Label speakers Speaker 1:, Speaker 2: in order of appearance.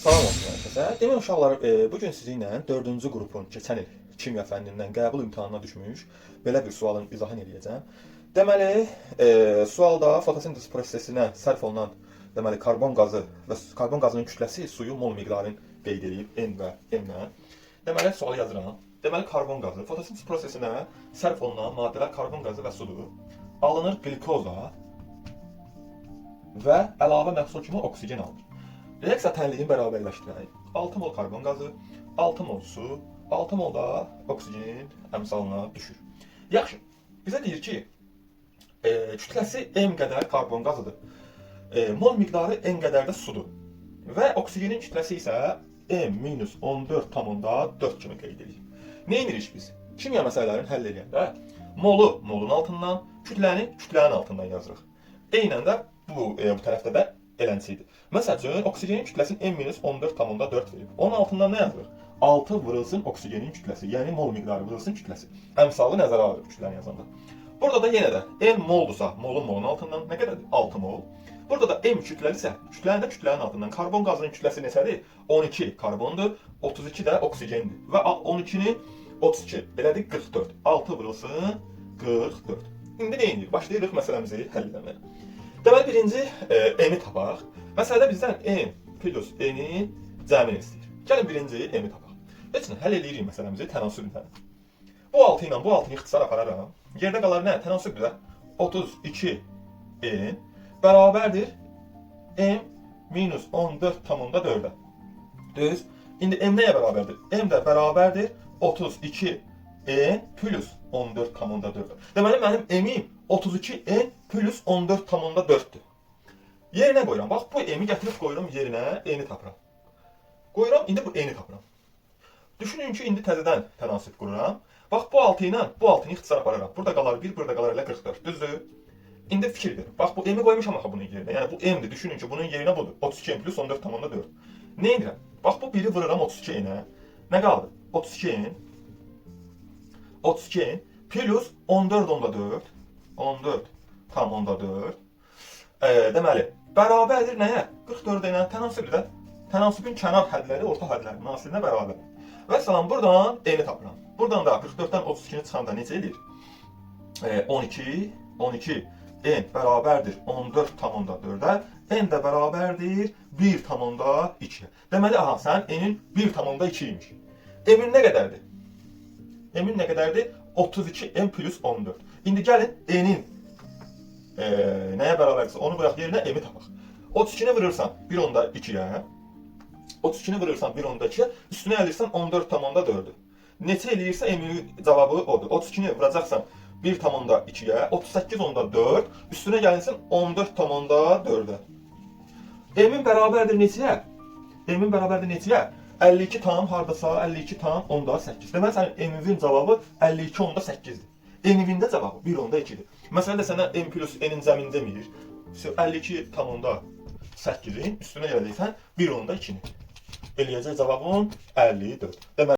Speaker 1: Salam olsun herkese. Demək uşaqlar, bugün sizinlə 4-cü qrupun keçən il kimya fənnindən qəbul imtahanına düşmüş belə bir sualın izahını eləyəcəm. Deməli, sualda fotosintez prosesinə sərf olunan karbon qazı və karbon qazının kütləsi suyu mol miqdarını qeyd edib N və M-lə. Deməli, sualı yazıram. Deməli, karbon qazı fotosintez prosesinə sərf olunan maddələr karbon qazı və sudur. Alınır glikoza və əlavə məhsul kimi oksigen alınır. Reaksiya tənliyin bərabərləşdirək. 6 mol karbon qazı, 6 mol su, 6 mol da oksigenin əmsalına düşür. Yaxşı, bizə deyir ki, kütləsi M qədər karbon qazıdır. Mol miqdarı N qədər də sudur. Və oksigenin kütləsi isə M-14,4 kimi qeyd edilir. Nə edirik biz? Kimya məsələlərini həll edəndə molu molun altından, kütləni kütlənin altından yazırıq. Eynən də bu tərəfdə də elənciydi. Məsəl üçün, oksigenin kütləsini M-14,4 verib. Onun altından nə yazılır? 6 vurulsun oksigenin kütləsi, yəni mol miqdarı vurulsun kütləsi. Əmsalı nəzərə alırıq kütləni yazanda. Burada da yenə də N moldursa, molun altından nə qədərdir? 6 mol. Burada da M kütləlisə, kütlənin də kütlənin altından. Karbon qazının kütləsi neçədir? 12 karbondur, 32 də oksigendir. Və 12-ni 32, belədir 44. 6 vurulsun 44. İndi nə edirik? Başlayırıq məsələmizi həll etməyə. Deməli, birinci M-i tapaq. Məsələdə bizdən M plus N-in cəmini istəyir. Gəlin birinci M-i tapaq. Heç nə, həll edirik məsələmizi tənasüblə. Bu 6 ilə bu 6-nı ixtisar apararam. Yerdə qalar nə? Tənasüb bizə 32 N bərabərdir M minus 14,4-ə. Düz. İndi M nəyə bərabərdir? M də bərabərdir 32 N plus 14,4. Deməli, mənim M-im 32 N plus 14,4-dür. Yerinə qoyuram. Bax, bu M-i gətirib qoyuram yerinə, N-i tapıram. Qoyuram, indi bu N-i tapıram. Düşünün ki, indi təzədən tənasüb qururam. Bax, bu 6 ilə bu 6-nı ixtisar apararam. Burada qalar 1, burada qalar elə 44. Düzdür? İndi fikir verin. Bax, bu M-i qoymuşam axı bunun yerinə. Yəni, bu M-dir. Düşünün ki, bunun yerinə budur. 32 N plus 14,4. Nə edirəm? Bax, bu 1-i vururam 32 N-ə. Nə qaldı? 32 N plus 14,4. 14,4. Deməli, bərabərdir nəyə? 44 ilə tənasübdə. Tənasübün kənar hədləri orta hədlərin nasilinə bərabər. Və salam, buradan N-i tapıram. Buradan da 44-dən 32-ni çıxanda necə edir? 12 N bərabərdir 14,4-ə. N də bərabərdir 1,2-yə. Deməli, aha, sən N-in 1,2-ymiş. M-in nə qədərdir? M-in nə qədərdir? 32 N plus 14. İndi gəlin N-in nəyə bərabərdirsə onu qoyaq yerinə M-i tapaq. 32-ni vurursan 1,2-yə. 32-ni vurursan 1,2-yə. Üstünə əlirsən 14,4-dür. Neçə eləyirsə M-in cavabı odur. 32-ni vuracaqsan 1,2-yə. 38,4. Üstünə gəlinsin 14,4-ə. M-in bərabərdir neçəyə? M-in bərabərdir neçəyə? 52 tam hardasa 52,8. Deməli, sənin M-in cavabı 52,8-dir. N-in də cavabı 1,2-dir. Məsələn də sənə M plus N-in cəmini demir. 52,8-in üstünə gələcəksən 1,2-ni. Eləyəcək cavabın 54.